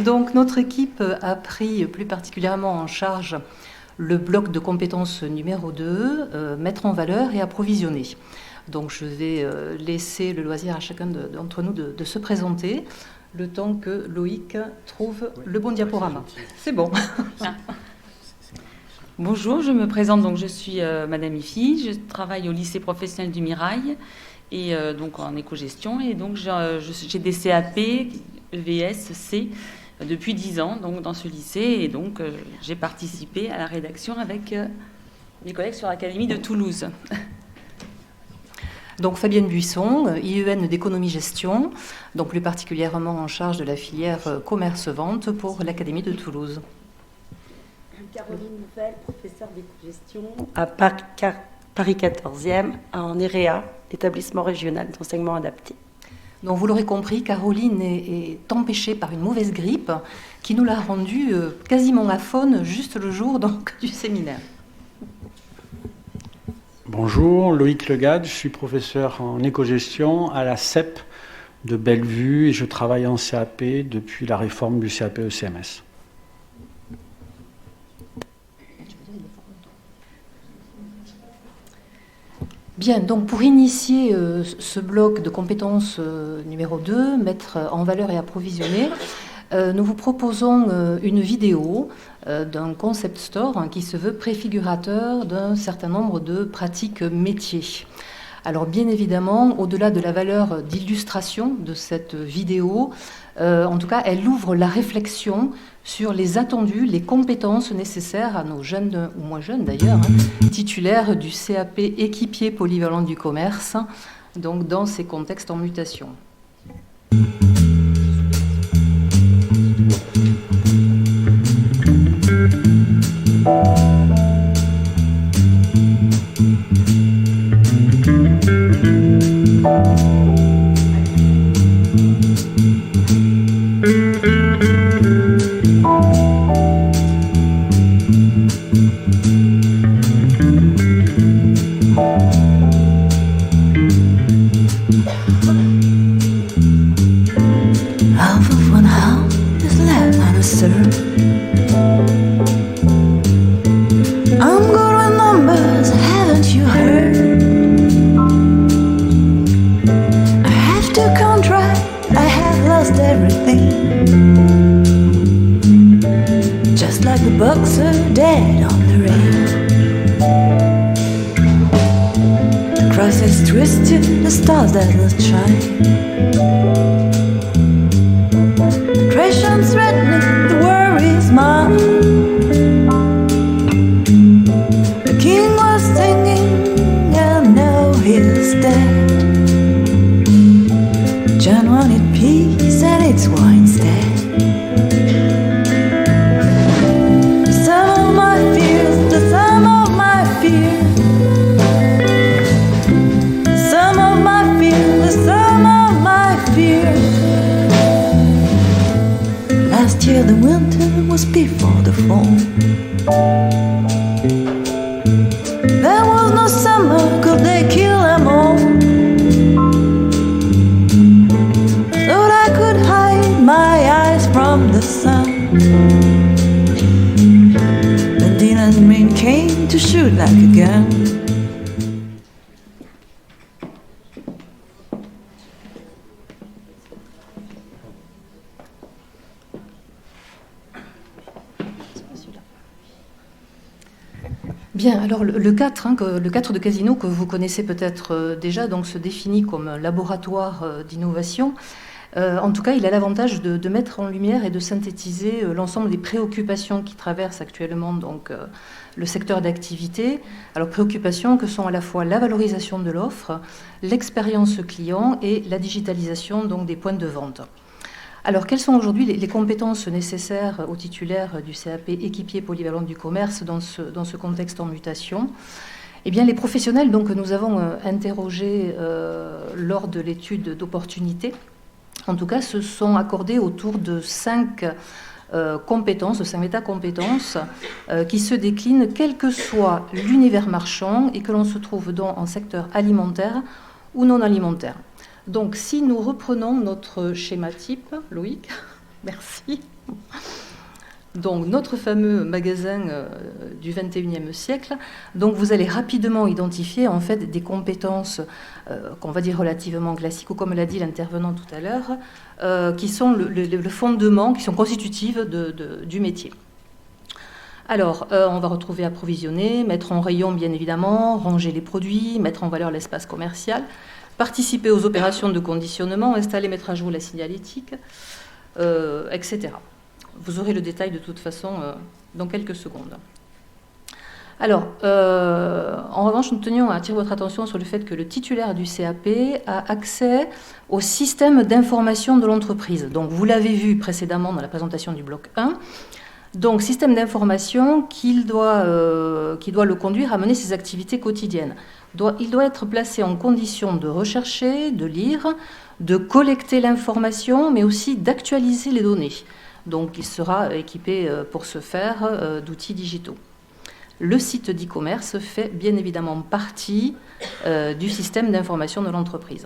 Donc notre équipe a pris plus particulièrement en charge le bloc de compétences numéro 2, mettre en valeur et approvisionner. Donc je vais laisser le loisir à chacun d'entre nous de se présenter, le temps que Loïc trouve le bon diaporama. C'est bon. Bonjour, je me présente, donc je suis Madame Ifi, je travaille au lycée professionnel du Mirail, et donc en éco-gestion, et donc j'ai des CAP, EVS, C, depuis 10 ans donc, dans ce lycée, et donc j'ai participé à la rédaction avec mes collègues sur l'Académie de Toulouse. Donc Fabienne Buisson, IEN d'économie-gestion, donc plus particulièrement en charge de la filière commerce-vente pour l'Académie de Toulouse. Caroline Nouvel, professeure d'éco-gestion à Paris 14e, en EREA, établissement régional d'enseignement adapté. Donc vous l'aurez compris, Caroline est empêchée par une mauvaise grippe qui nous l'a rendue quasiment aphone juste le jour donc, du séminaire. Bonjour, Loïc Legade, je suis professeur en éco-gestion à la CEP de Bellevue et je travaille en CAP depuis la réforme du CAP ECMS. Bien, donc pour initier ce bloc de compétences numéro 2, mettre en valeur et approvisionner, nous vous proposons une vidéo d'un concept store qui se veut préfigurateur d'un certain nombre de pratiques métiers. Alors bien évidemment, au-delà de la valeur d'illustration de cette vidéo, en tout cas, elle ouvre la réflexion sur les attendus, les compétences nécessaires à nos jeunes, ou moins jeunes d'ailleurs, titulaires du CAP équipier polyvalent du commerce, donc dans ces contextes en mutation. Bien, alors le 4, le 4 de Casino que vous connaissez peut-être déjà, donc se définit comme un laboratoire d'innovation. En tout cas, il a l'avantage de mettre en lumière et de synthétiser l'ensemble des préoccupations qui traversent actuellement donc, le secteur d'activité. Alors préoccupations que sont à la fois la valorisation de l'offre, l'expérience client et la digitalisation donc, des points de vente. Alors, quelles sont aujourd'hui les compétences nécessaires aux titulaires du CAP équipier polyvalent du commerce dans ce contexte en mutation ? Eh bien, les professionnels donc, que nous avons interrogés lors de l'étude d'opportunité, en tout cas, se sont accordés autour de 5 compétences, de 5 métacompétences, qui se déclinent quel que soit l'univers marchand et que l'on se trouve donc en secteur alimentaire ou non alimentaire. Donc, si nous reprenons notre schéma type, Loïc, merci. Donc, notre fameux magasin du XXIe siècle, donc vous allez rapidement identifier en fait des compétences qu'on va dire relativement classiques, ou comme l'a dit l'intervenant tout à l'heure, qui sont le fondement, qui sont constitutives du métier. Alors, on va retrouver approvisionner, mettre en rayon bien évidemment, ranger les produits, mettre en valeur l'espace commercial, participer aux opérations de conditionnement, installer, mettre à jour la signalétique, etc. Vous aurez le détail de toute façon dans quelques secondes. Alors, en revanche, nous tenions à attirer votre attention sur le fait que le titulaire du CAP a accès au système d'information de l'entreprise. Donc, vous l'avez vu précédemment dans la présentation du bloc 1. Donc, système d'information qui doit le conduire à mener ses activités quotidiennes. Il doit être placé en condition de rechercher, de lire, de collecter l'information, mais aussi d'actualiser les données. Donc, il sera équipé pour ce faire d'outils digitaux. Le site d'e-commerce fait bien évidemment partie du système d'information de l'entreprise.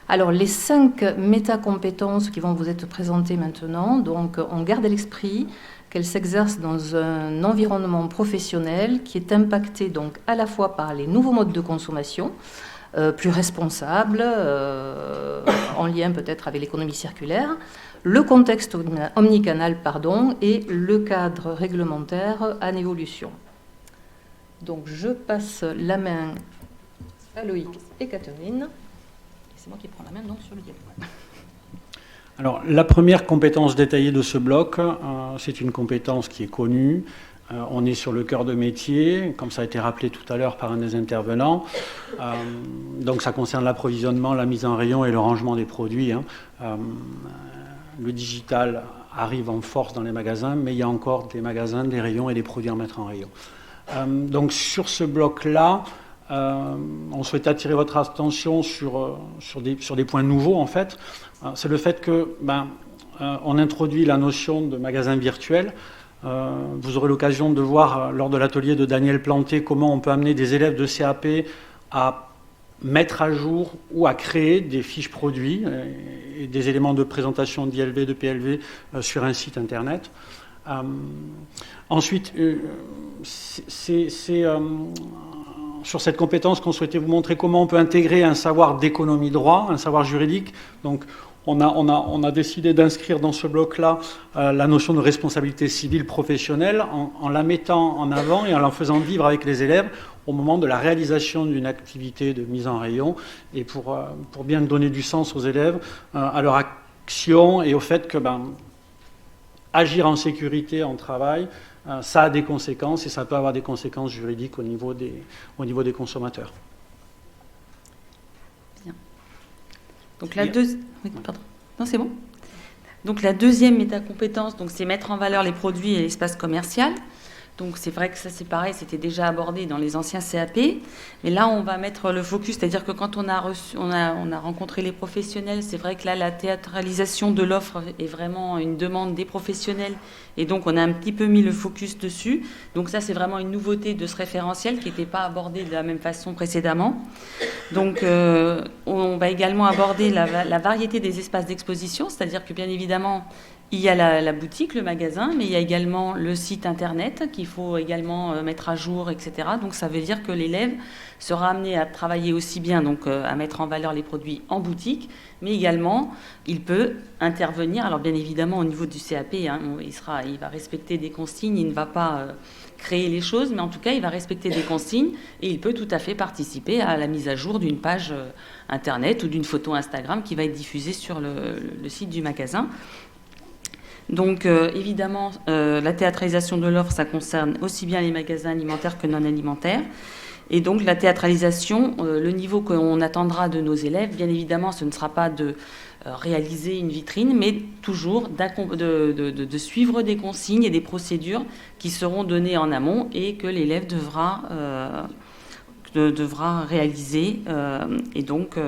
Alors, les 5 métacompétences qui vont vous être présentées maintenant, donc on garde à l'esprit qu'elles s'exercent dans un environnement professionnel qui est impacté donc à la fois par les nouveaux modes de consommation, plus responsables, en lien peut-être avec l'économie circulaire, le contexte omnicanal, et le cadre réglementaire en évolution. Donc, je passe la main à Loïc et Catherine. C'est moi qui prends la main donc sur le diaporama. Alors, la première compétence détaillée de ce bloc, c'est une compétence qui est connue. On est sur le cœur de métier, comme ça a été rappelé tout à l'heure par un des intervenants. Donc, ça concerne l'approvisionnement, la mise en rayon et le rangement des produits. Le digital arrive en force dans les magasins, mais il y a encore des magasins, des rayons et des produits à mettre en rayon. Donc, sur ce bloc-là, on souhaite attirer votre attention sur des points nouveaux, en fait. C'est le fait que on introduit la notion de magasin virtuel. Vous aurez l'occasion de voir lors de l'atelier de Daniel Planté comment on peut amener des élèves de CAP à mettre à jour ou à créer des fiches produits et des éléments de présentation d'ILV, de PLV sur un site internet. Ensuite, c'est sur cette compétence qu'on souhaitait vous montrer comment on peut intégrer un savoir d'économie droit, un savoir juridique. Donc, on a décidé d'inscrire dans ce bloc-là la notion de responsabilité civile professionnelle en la mettant en avant et en la faisant vivre avec les élèves au moment de la réalisation d'une activité de mise en rayon et pour bien donner du sens aux élèves, à leur action et au fait que agir en sécurité en travail, ça a des conséquences et ça peut avoir des conséquences juridiques au niveau des consommateurs. Bien. Donc oui, pardon. Non, c'est bon. Donc la deuxième métacompétence, donc c'est mettre en valeur les produits et l'espace commercial. Donc c'est vrai que ça c'est pareil, c'était déjà abordé dans les anciens CAP, mais là on va mettre le focus, c'est-à-dire que quand on a rencontré les professionnels, c'est vrai que là la théâtralisation de l'offre est vraiment une demande des professionnels et donc on a un petit peu mis le focus dessus. Donc ça c'est vraiment une nouveauté de ce référentiel qui n'était pas abordé de la même façon précédemment. Donc on va également aborder la variété des espaces d'exposition, c'est-à-dire que bien évidemment il y a la boutique, le magasin, mais il y a également le site internet qu'il faut également mettre à jour, etc. Donc ça veut dire que l'élève sera amené à travailler aussi bien, donc à mettre en valeur les produits en boutique, mais également il peut intervenir. Alors bien évidemment au niveau du CAP, il va respecter des consignes, il ne va pas créer les choses, mais en tout cas il va respecter des consignes et il peut tout à fait participer à la mise à jour d'une page internet ou d'une photo Instagram qui va être diffusée sur le site du magasin. Donc évidemment, la théâtralisation de l'offre, ça concerne aussi bien les magasins alimentaires que non alimentaires. Et donc la théâtralisation, le niveau qu'on attendra de nos élèves, bien évidemment, ce ne sera pas de réaliser une vitrine, mais toujours de suivre des consignes et des procédures qui seront données en amont et que l'élève devra réaliser. Et donc...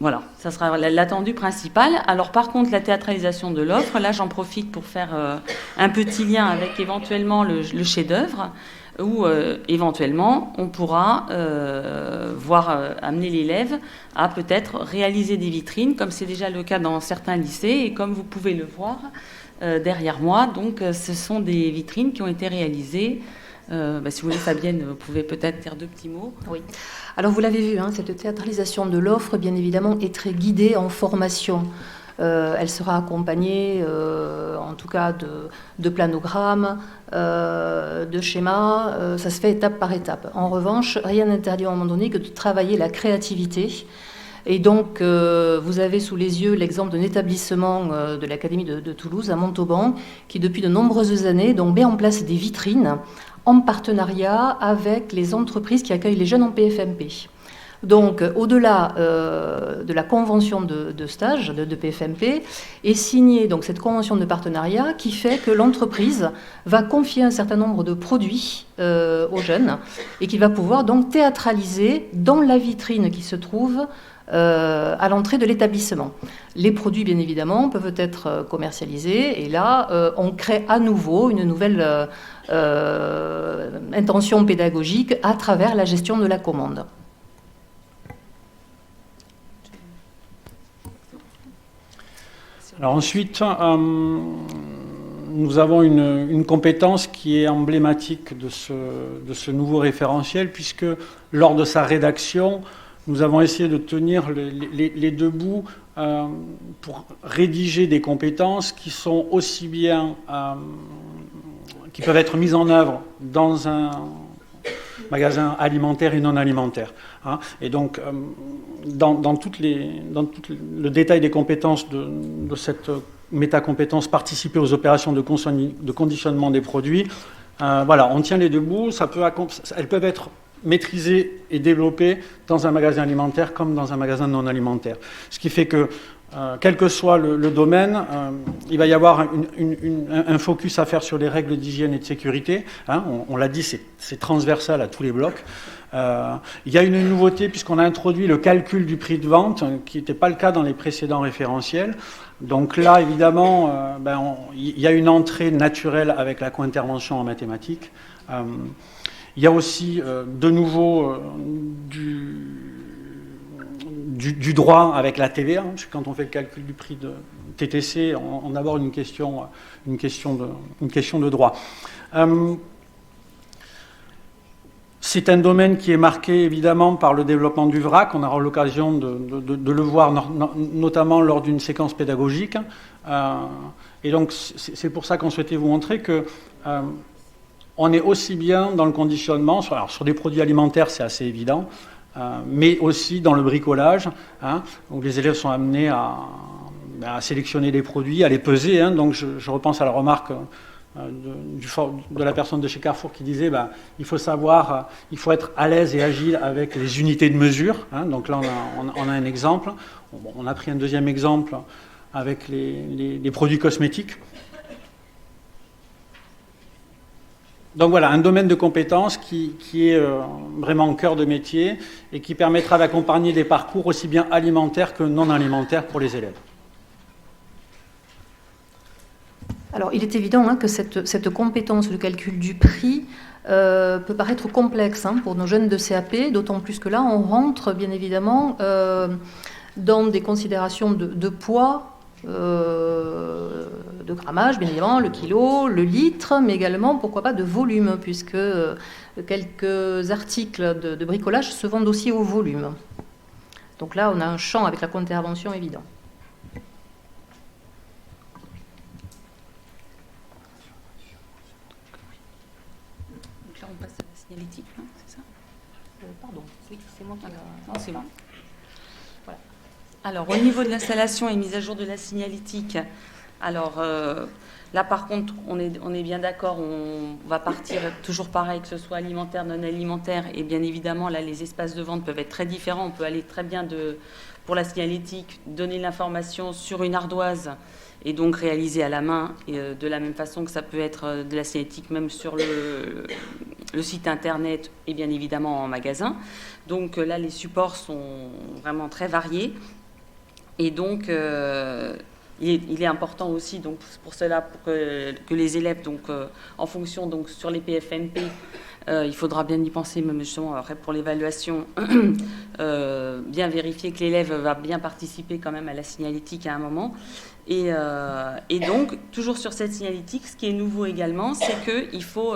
Voilà, ça sera l'attendu principal. Alors par contre, la théâtralisation de l'offre, là j'en profite pour faire un petit lien avec éventuellement le chef-d'œuvre, où éventuellement on pourra amener l'élève à peut-être réaliser des vitrines, comme c'est déjà le cas dans certains lycées, et comme vous pouvez le voir derrière moi, donc ce sont des vitrines qui ont été réalisées. Si vous voulez, Fabienne, vous pouvez peut-être dire 2 petits mots. Oui. Alors vous l'avez vu, hein, cette théâtralisation de l'offre, bien évidemment, est très guidée en formation. Elle sera accompagnée, en tout cas, de planogrammes, de schémas. Ça se fait étape par étape. En revanche, rien n'interdit à un moment donné que de travailler la créativité. Et donc, vous avez sous les yeux l'exemple d'un établissement de l'Académie de Toulouse, à Montauban, qui depuis de nombreuses années donc, met en place des vitrines en partenariat avec les entreprises qui accueillent les jeunes en PFMP. Donc, au-delà de la convention de stage de PFMP, est signée donc, cette convention de partenariat qui fait que l'entreprise va confier un certain nombre de produits aux jeunes et qu'il va pouvoir donc théâtraliser dans la vitrine qui se trouve à l'entrée de l'établissement. Les produits, bien évidemment, peuvent être commercialisés et là, on crée à nouveau une nouvelle intention pédagogique à travers la gestion de la commande. Alors ensuite, nous avons une compétence qui est emblématique de ce nouveau référentiel, puisque lors de sa rédaction, nous avons essayé de tenir les 2 bouts pour rédiger des compétences qui sont aussi bien qui peuvent être mises en œuvre dans un magasin alimentaire et non alimentaire. Hein. Et donc, dans tout le détail des compétences de cette métacompétence, participer aux opérations de conditionnement des produits, voilà, on tient les 2 bouts. Elles peuvent être maîtrisées et développées dans un magasin alimentaire comme dans un magasin non alimentaire. Ce qui fait que quel que soit le domaine, il va y avoir un focus à faire sur les règles d'hygiène et de sécurité. Hein, on l'a dit, c'est transversal à tous les blocs. Il y a une nouveauté puisqu'on a introduit le calcul du prix de vente, qui n'était pas le cas dans les précédents référentiels. Donc là, évidemment, il y a une entrée naturelle avec la co-intervention en mathématiques. Il y a aussi de nouveau du droit avec la TVA, hein, quand on fait le calcul du prix de TTC, on aborde une question de droit. C'est un domaine qui est marqué évidemment par le développement du vrac. On aura l'occasion de le voir notamment lors d'une séquence pédagogique. Et donc c'est pour ça qu'on souhaitait vous montrer que on est aussi bien dans le conditionnement, sur des produits alimentaires c'est assez évident, mais aussi dans le bricolage, hein, où les élèves sont amenés à sélectionner les produits, à les peser. Hein, donc je repense à la remarque de la personne de chez Carrefour qui disait il faut savoir, il faut être à l'aise et agile avec les unités de mesure. Hein, donc là on a un exemple. On a pris un deuxième exemple avec les produits cosmétiques. Donc voilà, un domaine de compétences qui est vraiment au cœur de métier et qui permettra d'accompagner des parcours aussi bien alimentaires que non alimentaires pour les élèves. Alors, il est évident hein, que cette compétence, le calcul du prix, peut paraître complexe hein, pour nos jeunes de CAP, d'autant plus que là, on rentre bien évidemment dans des considérations de poids, de grammage, bien évidemment, le kilo, le litre, mais également, pourquoi pas, de volume, puisque quelques articles de bricolage se vendent aussi au volume. Donc là, on a un champ avec la co-intervention évident. Donc là, on passe à la signalétique, hein, c'est ça Pardon, oui, c'est moi qui l'ai. Non, c'est bon. Voilà. Alors, au niveau de l'installation et mise à jour de la signalétique, alors là, par contre, on est bien d'accord, on va partir toujours pareil, que ce soit alimentaire, non alimentaire, et bien évidemment, là, les espaces de vente peuvent être très différents. On peut aller très bien, pour la signalétique, donner l'information sur une ardoise et donc réaliser à la main, et de la même façon que ça peut être de la signalétique même sur le site internet et bien évidemment en magasin. Donc là, les supports sont vraiment très variés. Et donc, il est important aussi, donc, pour cela, pour que les élèves, donc, en fonction, donc, sur les PFMP, il faudra bien y penser, même justement, après, pour l'évaluation, bien vérifier que l'élève va bien participer quand même à la signalétique à un moment. Et donc, toujours sur cette signalétique, ce qui est nouveau également, c'est qu'il faut...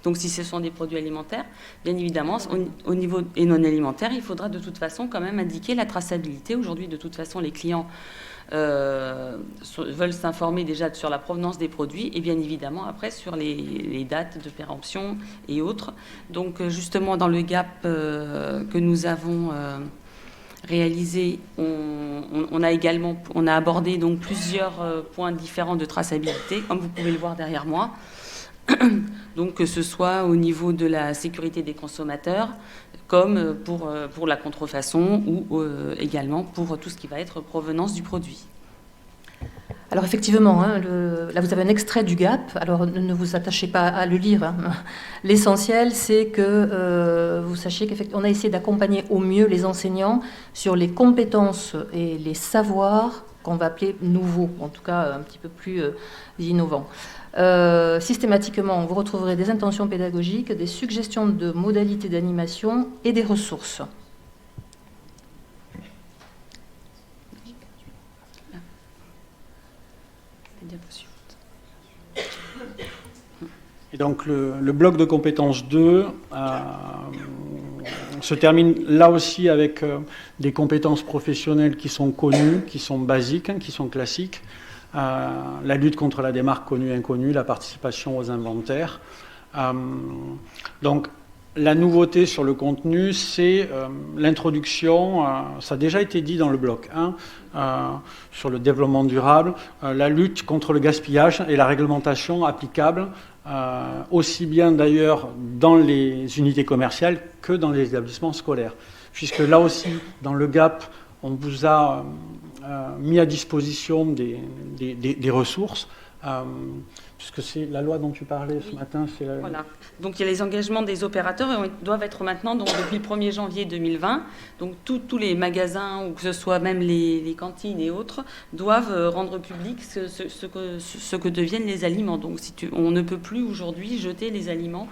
donc, si ce sont des produits alimentaires, bien évidemment, au niveau et non alimentaire, il faudra de toute façon quand même indiquer la traçabilité. Aujourd'hui, de toute façon, les clients veulent s'informer déjà sur la provenance des produits et bien évidemment après sur les dates de péremption et autres. Donc, justement, dans le GAP que nous avons réalisé, on a abordé donc plusieurs points différents de traçabilité, comme vous pouvez le voir derrière moi. Donc que ce soit au niveau de la sécurité des consommateurs, comme pour la contrefaçon ou également pour tout ce qui va être provenance du produit. Alors effectivement, hein, là vous avez un extrait du GAP, alors ne vous attachez pas à le lire. Hein. L'essentiel, c'est que vous sachiez qu'on a essayé d'accompagner au mieux les enseignants sur les compétences et les savoirs qu'on va appeler nouveaux, en tout cas un petit peu plus innovants. Systématiquement, vous retrouverez des intentions pédagogiques, des suggestions de modalités d'animation et des ressources. Et donc le bloc de compétences 2 se termine là aussi avec des compétences professionnelles qui sont connues, qui sont basiques, qui sont classiques. La lutte contre la démarque connue et inconnue, la participation aux inventaires. Donc la nouveauté sur le contenu, c'est l'introduction, ça a déjà été dit dans le bloc 1, sur le développement durable, la lutte contre le gaspillage et la réglementation applicable, aussi bien d'ailleurs dans les unités commerciales que dans les établissements scolaires. Puisque là aussi, dans le GAP, on vous a mis à disposition des ressources, puisque c'est la loi dont tu parlais ce matin. Voilà. Donc il y a les engagements des opérateurs et doivent être maintenant, donc, depuis le 1er janvier 2020, donc tous les magasins, ou que ce soit même les cantines et autres, doivent rendre public ce que deviennent les aliments. Donc on ne peut plus aujourd'hui jeter les aliments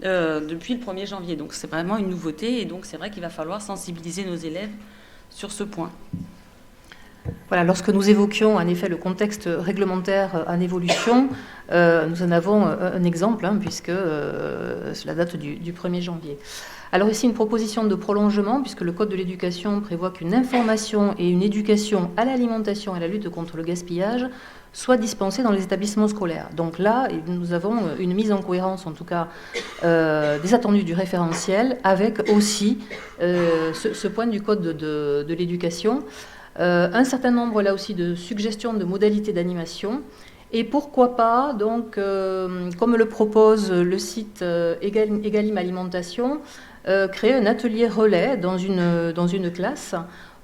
depuis le 1er janvier. Donc c'est vraiment une nouveauté et donc c'est vrai qu'il va falloir sensibiliser nos élèves sur ce point. Voilà, lorsque nous évoquions en effet le contexte réglementaire en évolution, nous en avons un exemple, hein, puisque cela date du 1er janvier. Alors ici, une proposition de prolongement, puisque le Code de l'éducation prévoit qu'une information et une éducation à l'alimentation et à la lutte contre le gaspillage soient dispensées dans les établissements scolaires. Donc là, nous avons une mise en cohérence, en tout cas, des attendus du référentiel, avec aussi ce point du Code de l'éducation. Un certain nombre, là aussi, de suggestions de modalités d'animation. Et pourquoi pas, donc, comme le propose le site Egalim Alimentation, créer un atelier relais dans une classe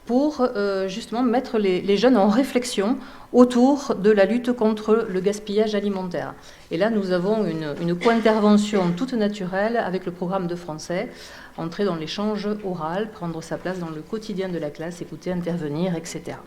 pour justement mettre les jeunes en réflexion autour de la lutte contre le gaspillage alimentaire. Et là, nous avons une co-intervention toute naturelle avec le programme de français, entrer dans l'échange oral, prendre sa place dans le quotidien de la classe, écouter, intervenir, etc.